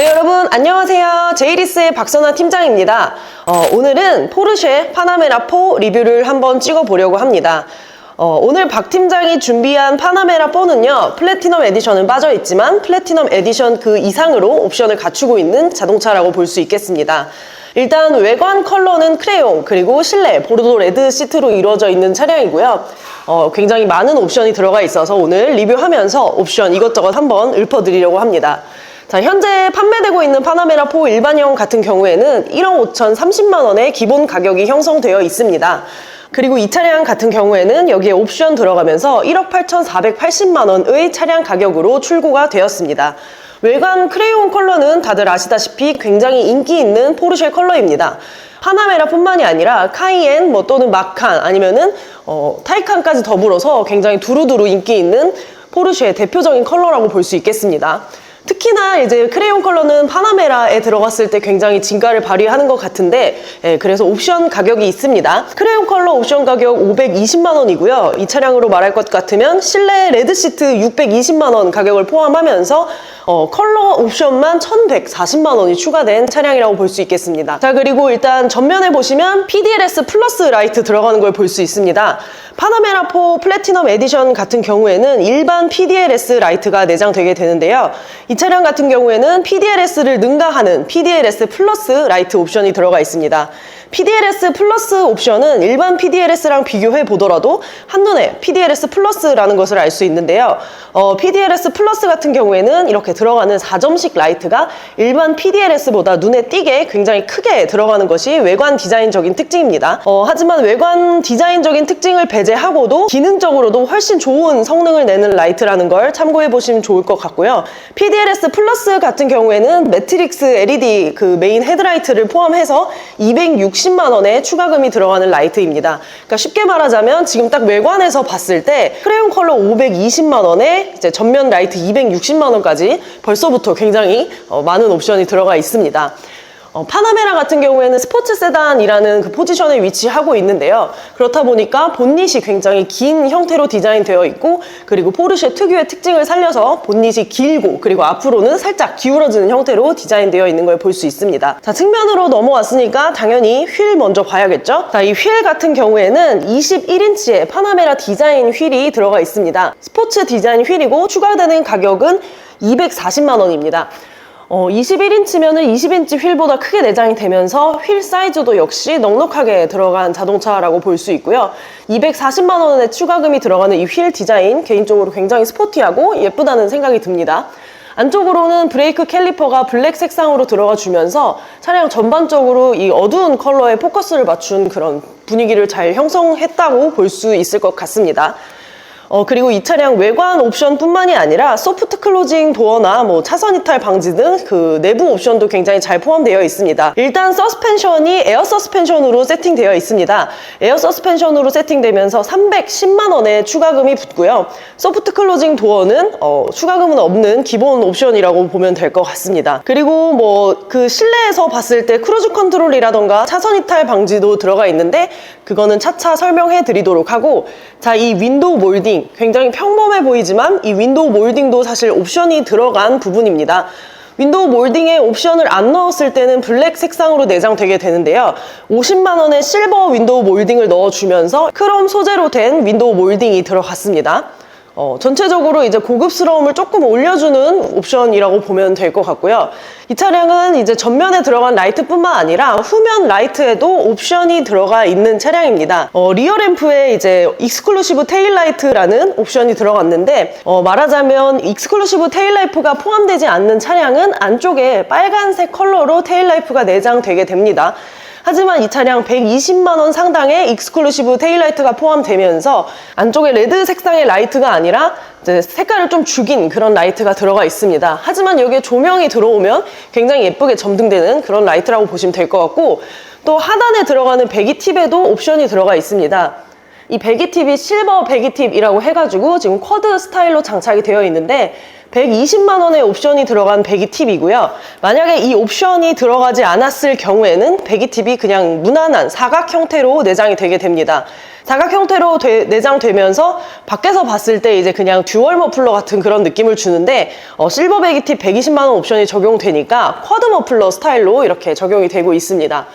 네, 여러분 안녕하세요. 제이리스의 박선아 팀장입니다. 오늘은 포르쉐 파나메라 4 리뷰를 한번 찍어보려고 합니다. 오늘 박 팀장이 준비한 파나메라 4는요, 플래티넘 에디션은 빠져있지만 플래티넘 에디션 그 이상으로 옵션을 갖추고 있는 자동차라고 볼 수 있겠습니다. 일단 외관 컬러는 크레용, 그리고 실내 보르도 레드 시트로 이루어져 있는 차량이고요. 굉장히 많은 옵션이 들어가 있어서 오늘 리뷰하면서 옵션 이것저것 한번 읊어드리려고 합니다. 자, 현재 판매되고 있는 파나메라 4 일반형 같은 경우에는 1억 5,030만 원의 기본 가격이 형성되어 있습니다. 그리고 이 차량 같은 경우에는 여기에 옵션 들어가면서 1억 8,480만 원의 차량 가격으로 출고가 되었습니다. 외관 크레용 컬러는 다들 아시다시피 굉장히 인기 있는 포르쉐 컬러입니다. 파나메라 뿐만이 아니라 카이엔 또는 마칸 아니면은 타이칸까지 더불어서 굉장히 두루두루 인기 있는 포르쉐의 대표적인 컬러라고 볼 수 있겠습니다. 특히나 이제 크레용 컬러는 파나메라에 들어갔을 때 굉장히 진가를 발휘하는 것 같은데, 그래서 옵션 가격이 있습니다. 크레용 컬러 옵션 가격 520만 원이고요. 이 차량으로 말할 것 같으면 실내 레드 시트 620만 원 가격을 포함하면서 컬러 옵션만 1,140만 원이 추가된 차량이라고 볼 수 있겠습니다. 자, 그리고 일단 전면에 보시면 PDLS 플러스 라이트 들어가는 걸 볼 수 있습니다. 파나메라 4 플래티넘 에디션 같은 경우에는 일반 PDLS 라이트가 내장되게 되는데요. 이 차량 같은 경우에는 PDLS를 능가하는 PDLS 플러스 라이트 옵션이 들어가 있습니다. PDLS 플러스 옵션은 일반 PDLS랑 비교해 보더라도 한눈에 PDLS 플러스라는 것을 알 수 있는데요. PDLS 플러스 같은 경우에는 이렇게 들어가는 4점식 라이트가 일반 PDLS보다 눈에 띄게 굉장히 크게 들어가는 것이 외관 디자인적인 특징입니다. 하지만 외관 디자인적인 특징을 배제하고도 기능적으로도 훨씬 좋은 성능을 내는 라이트라는 걸 참고해 보시면 좋을 것 같고요. PDLS 플러스 같은 경우에는 매트릭스 LED 그 메인 헤드라이트를 포함해서 260만 원의 추가금이 들어가는 라이트입니다. 그러니까 쉽게 말하자면 지금 딱 외관에서 봤을 때 크레용 컬러 520만 원에 이제 전면 라이트 260만 원까지 벌써부터 굉장히 많은 옵션이 들어가 있습니다. 파나메라 같은 경우에는 스포츠 세단이라는 그 포지션에 위치하고 있는데요. 그렇다 보니까 본닛이 굉장히 긴 형태로 디자인되어 있고, 그리고 포르쉐 특유의 특징을 살려서 본닛이 길고, 그리고 앞으로는 살짝 기울어지는 형태로 디자인되어 있는 걸 볼 수 있습니다. 자, 측면으로 넘어왔으니까 당연히 휠 먼저 봐야겠죠? 자, 이 휠 같은 경우에는 21인치의 파나메라 디자인 휠이 들어가 있습니다. 스포츠 디자인 휠이고 추가되는 가격은 240만 원입니다. 21인치면은 20인치 휠보다 크게 내장이 되면서 휠 사이즈도 역시 넉넉하게 들어간 자동차라고 볼 수 있고요. 240만 원의 추가금이 들어가는 이 휠 디자인 개인적으로 굉장히 스포티하고 예쁘다는 생각이 듭니다. 안쪽으로는 브레이크 캘리퍼가 블랙 색상으로 들어가 주면서 차량 전반적으로 이 어두운 컬러에 포커스를 맞춘 그런 분위기를 잘 형성했다고 볼 수 있을 것 같습니다. 그리고 이 차량 외관 옵션 뿐만이 아니라 소프트 클로징 도어나 차선 이탈 방지 등 그 내부 옵션도 굉장히 잘 포함되어 있습니다. 일단 서스펜션이 에어 서스펜션으로 세팅되어 있습니다. 에어 서스펜션으로 세팅되면서 310만 원의 추가금이 붙고요. 소프트 클로징 도어는 추가금은 없는 기본 옵션이라고 보면 될 것 같습니다. 그리고 그 실내에서 봤을 때 크루즈 컨트롤이라던가 차선 이탈 방지도 들어가 있는데 그거는 차차 설명해 드리도록 하고, 자, 이 윈도우 몰딩 굉장히 평범해 보이지만 이 윈도우 몰딩도 사실 옵션이 들어간 부분입니다. 윈도우 몰딩에 옵션을 안 넣었을 때는 블랙 색상으로 내장되게 되는데요. 50만 원의 실버 윈도우 몰딩을 넣어주면서 크롬 소재로 된 윈도우 몰딩이 들어갔습니다. 전체적으로 이제 고급스러움을 조금 올려주는 옵션이라고 보면 될 것 같고요. 이 차량은 이제 전면에 들어간 라이트뿐만 아니라 후면 라이트에도 옵션이 들어가 있는 차량입니다. 리어 램프에 이제 익스클루시브 테일라이트라는 옵션이 들어갔는데, 말하자면 익스클루시브 테일라이트가 포함되지 않는 차량은 안쪽에 빨간색 컬러로 테일라이트가 내장되게 됩니다. 하지만 이 차량 120만 원 상당의 익스클루시브 테일라이트가 포함되면서 안쪽에 레드 색상의 라이트가 아니라 이제 색깔을 좀 죽인 그런 라이트가 들어가 있습니다. 하지만 여기에 조명이 들어오면 굉장히 예쁘게 점등되는 그런 라이트라고 보시면 될 것 같고, 또 하단에 들어가는 배기 팁에도 옵션이 들어가 있습니다. 이 배기 팁이 실버 배기 팁이라고 해가지고 지금 쿼드 스타일로 장착이 되어 있는데, 120만 원의 옵션이 들어간 배기 팁이고요. 만약에 이 옵션이 들어가지 않았을 경우에는 배기 팁이 그냥 무난한 사각 형태로 내장이 되게 됩니다. 사각 형태로 내장되면서 밖에서 봤을 때 이제 그냥 듀얼 머플러 같은 그런 느낌을 주는데 실버 배기 팁 120만 원 옵션이 적용되니까 쿼드 머플러 스타일로 이렇게 적용이 되고 있습니다.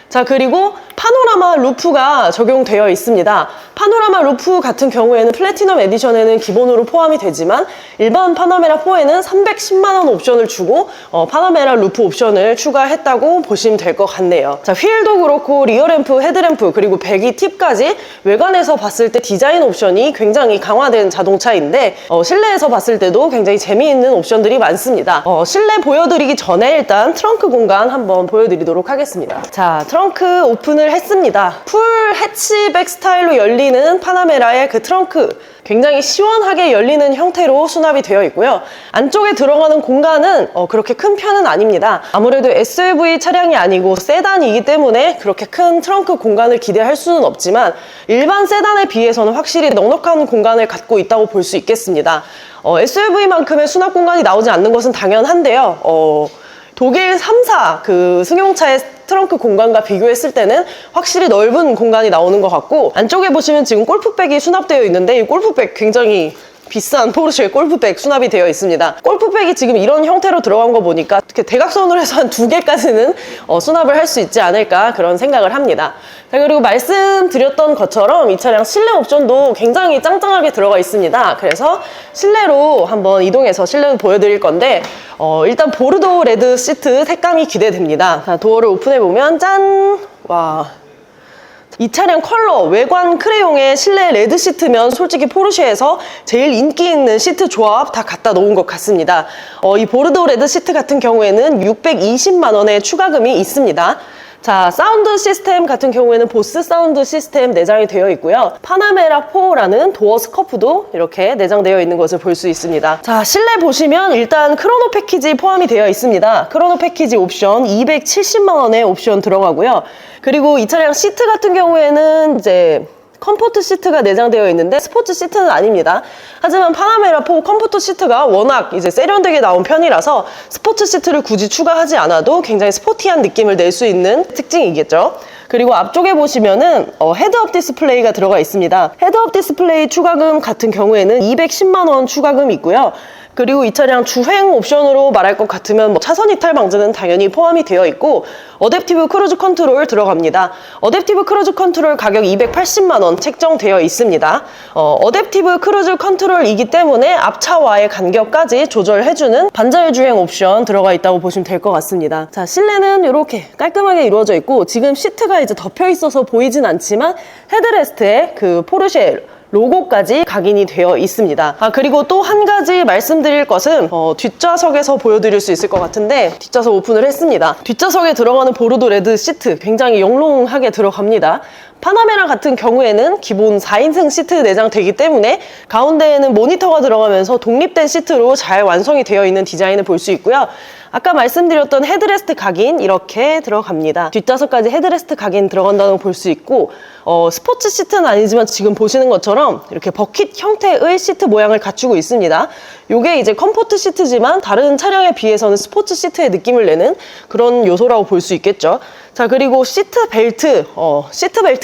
자, 그리고 파노라마 루프가 적용되어 있습니다. 파노라마 루프 같은 경우에는 플래티넘 에디션에는 기본으로 포함이 되지만 일반 파나메라 4에는 310만 원 옵션을 주고 파나메라 루프 옵션을 추가했다고 보시면 될 것 같네요. 자, 휠도 그렇고 리어램프, 헤드램프, 그리고 배기 팁까지 외관에서 봤을 때 디자인 옵션이 굉장히 강화된 자동차인데 실내에서 봤을 때도 굉장히 재미있는 옵션들이 많습니다. 실내 보여드리기 전에 일단 트렁크 공간 한번 보여드리도록 하겠습니다. 자, 트렁크 오픈을 했습니다. 풀 해치백 스타일로 열리는 파나메라의 그 트렁크 굉장히 시원하게 열리는 형태로 수납이 되어 있고요. 안쪽에 들어가는 공간은 그렇게 큰 편은 아닙니다. 아무래도 SUV 차량이 아니고 세단이기 때문에 그렇게 큰 트렁크 공간을 기대할 수는 없지만 일반 세단에 비해서는 확실히 넉넉한 공간을 갖고 있다고 볼 수 있겠습니다. SUV만큼의 수납 공간이 나오지 않는 것은 당연한데요. 독일 3사 그 승용차의 트렁크 공간과 비교했을 때는 확실히 넓은 공간이 나오는 것 같고, 안쪽에 보시면 지금 골프백이 수납되어 있는데 이 골프백 굉장히 비싼 포르쉐 골프백 수납이 되어 있습니다. 골프백이 지금 이런 형태로 들어간 거 보니까 이렇게 대각선으로 해서 한 2개까지는 수납을 할 수 있지 않을까 그런 생각을 합니다. 자, 그리고 말씀드렸던 것처럼 이 차량 실내 옵션도 굉장히 짱짱하게 들어가 있습니다. 그래서 실내로 한번 이동해서 실내를 보여드릴 건데 일단 보르도 레드 시트 색감이 기대됩니다. 자, 도어를 오픈해보면 짠! 와, 이 차량 컬러, 외관 크레용의 실내 레드 시트면 솔직히 포르쉐에서 제일 인기 있는 시트 조합 다 갖다 놓은 것 같습니다. 이 보르도 레드 시트 같은 경우에는 620만 원의 추가금이 있습니다. 자, 사운드 시스템 같은 경우에는 보스 사운드 시스템 내장이 되어 있고요. 파나메라 4라는 도어 스커프도 이렇게 내장되어 있는 것을 볼 수 있습니다. 자, 실내 보시면 일단 크로노 패키지 포함이 되어 있습니다. 크로노 패키지 옵션 270만 원의 옵션 들어가고요. 그리고 이 차량 시트 같은 경우에는 이제 컴포트 시트가 내장되어 있는데 스포츠 시트는 아닙니다. 하지만 파나메라 4 컴포트 시트가 워낙 이제 세련되게 나온 편이라서 스포츠 시트를 굳이 추가하지 않아도 굉장히 스포티한 느낌을 낼 수 있는 특징이겠죠. 그리고 앞쪽에 보시면은 헤드업 디스플레이가 들어가 있습니다. 헤드업 디스플레이 추가금 같은 경우에는 210만 원 추가금이 있고요. 그리고 이 차량 주행 옵션으로 말할 것 같으면 차선 이탈 방지는 당연히 포함이 되어 있고 어댑티브 크루즈 컨트롤 들어갑니다. 어댑티브 크루즈 컨트롤 가격 280만 원 책정되어 있습니다. 어댑티브 크루즈 컨트롤이기 때문에 앞차와의 간격까지 조절해주는 반자율 주행 옵션 들어가 있다고 보시면 될 것 같습니다. 자, 실내는 이렇게 깔끔하게 이루어져 있고 지금 시트가 이제 덮여 있어서 보이진 않지만 헤드레스트에 그 포르쉐 로고까지 각인이 되어 있습니다. 그리고 또 한 가지 말씀드릴 것은 뒷좌석에서 보여드릴 수 있을 것 같은데 뒷좌석 오픈을 했습니다. 뒷좌석에 들어가는 보르도 레드 시트 굉장히 영롱하게 들어갑니다. 파나메라 같은 경우에는 기본 4인승 시트 내장되기 때문에 가운데에는 모니터가 들어가면서 독립된 시트로 잘 완성이 되어 있는 디자인을 볼 수 있고요. 아까 말씀드렸던 헤드레스트 각인 이렇게 들어갑니다. 뒷좌석까지 헤드레스트 각인 들어간다는 걸 볼 수 있고 스포츠 시트는 아니지만 지금 보시는 것처럼 이렇게 버킷 형태의 시트 모양을 갖추고 있습니다. 이게 이제 컴포트 시트지만 다른 차량에 비해서는 스포츠 시트의 느낌을 내는 그런 요소라고 볼 수 있겠죠. 자, 그리고 시트 벨트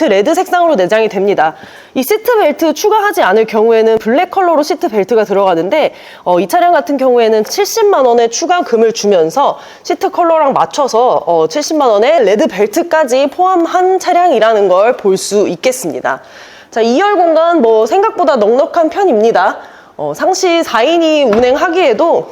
레드 색상으로 내장이 됩니다. 이 시트 벨트 추가하지 않을 경우에는 블랙 컬러로 시트 벨트가 들어가는데 이 차량 같은 경우에는 70만 원의 추가금을 주면서 시트 컬러랑 맞춰서 70만 원의 레드 벨트까지 포함한 차량이라는 걸 볼 수 있겠습니다. 자, 2열 공간 생각보다 넉넉한 편입니다. 상시 4인이 운행하기에도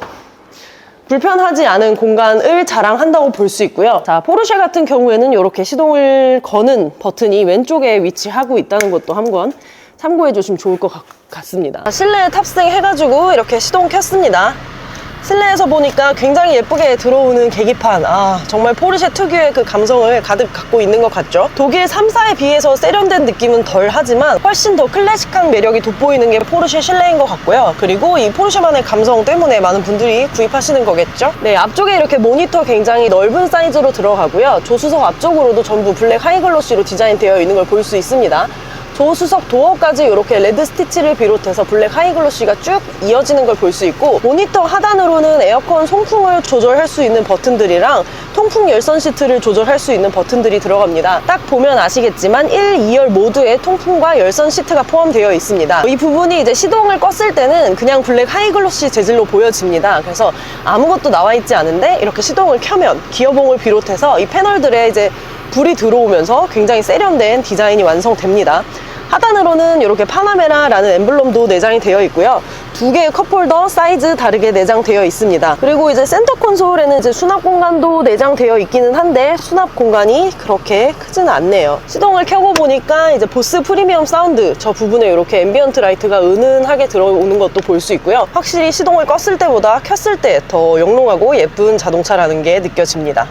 불편하지 않은 공간을 자랑한다고 볼 수 있고요. 자, 포르쉐 같은 경우에는 이렇게 시동을 거는 버튼이 왼쪽에 위치하고 있다는 것도 한번 참고해 주시면 좋을 것 같습니다. 실내에 탑승해가지고 이렇게 시동 켰습니다. 실내에서 보니까 굉장히 예쁘게 들어오는 계기판, 정말 포르쉐 특유의 그 감성을 가득 갖고 있는 것 같죠. 독일 3사에 비해서 세련된 느낌은 덜 하지만 훨씬 더 클래식한 매력이 돋보이는 게 포르쉐 실내인 것 같고요. 그리고 이 포르쉐만의 감성 때문에 많은 분들이 구입하시는 거겠죠. 네, 앞쪽에 이렇게 모니터 굉장히 넓은 사이즈로 들어가고요. 조수석 앞쪽으로도 전부 블랙 하이글로시로 디자인되어 있는 걸 볼 수 있습니다. 조수석 도어까지 이렇게 레드 스티치를 비롯해서 블랙 하이글로시가 쭉 이어지는 걸 볼 수 있고, 모니터 하단으로는 에어컨 송풍을 조절할 수 있는 버튼들이랑 통풍 열선 시트를 조절할 수 있는 버튼들이 들어갑니다. 딱 보면 아시겠지만 1, 2열 모두에 통풍과 열선 시트가 포함되어 있습니다. 이 부분이 이제 시동을 껐을 때는 그냥 블랙 하이글로시 재질로 보여집니다. 그래서 아무것도 나와 있지 않은데 이렇게 시동을 켜면 기어봉을 비롯해서 이 패널들에 이제 불이 들어오면서 굉장히 세련된 디자인이 완성됩니다. 하단으로는 이렇게 파나메라라는 엠블럼도 내장이 되어 있고요. 두 개의 컵홀더 사이즈 다르게 내장되어 있습니다. 그리고 이제 센터 콘솔에는 이제 수납 공간도 내장되어 있기는 한데 수납 공간이 그렇게 크지는 않네요. 시동을 켜고 보니까 이제 보스 프리미엄 사운드 저 부분에 이렇게 앰비언트 라이트가 은은하게 들어오는 것도 볼 수 있고요. 확실히 시동을 껐을 때보다 켰을 때 더 영롱하고 예쁜 자동차라는 게 느껴집니다.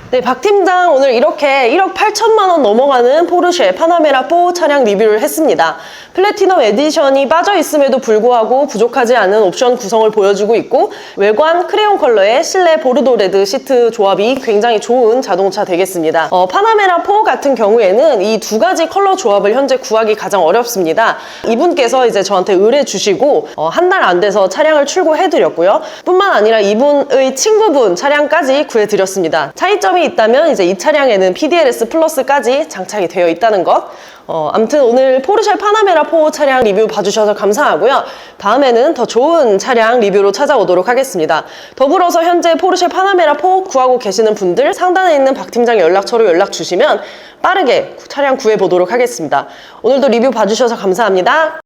네, 박 팀장 오늘 이렇게 1억 8천만 원 넘어가는 포르쉐 파나메라 4 차량 리뷰를 했습니다. 플래티넘 에디션이 빠져 있음에도 불구하고 부족하지 않은 옵션 구성을 보여주고 있고, 외관 크레용 컬러의 실내 보르도 레드 시트 조합이 굉장히 좋은 자동차 되겠습니다. 파나메라 4 같은 경우에는 이 두 가지 컬러 조합을 현재 구하기 가장 어렵습니다. 이분께서 이제 저한테 의뢰 주시고 한 달 안 돼서 차량을 출고해드렸고요. 뿐만 아니라 이분의 친구분 차량까지 구해드렸습니다. 차이점이 있다면 이제 이 차량에는 PDLS 플러스까지 장착이 되어 있다는 것. 아무튼 오늘 포르쉐 파나메라 4 차량 리뷰 봐주셔서 감사하고요. 다음에는 더 좋은 차량 리뷰로 찾아오도록 하겠습니다. 더불어서 현재 포르쉐 파나메라 4 구하고 계시는 분들 상단에 있는 박 팀장 연락처로 연락 주시면 빠르게 차량 구해보도록 하겠습니다. 오늘도 리뷰 봐주셔서 감사합니다.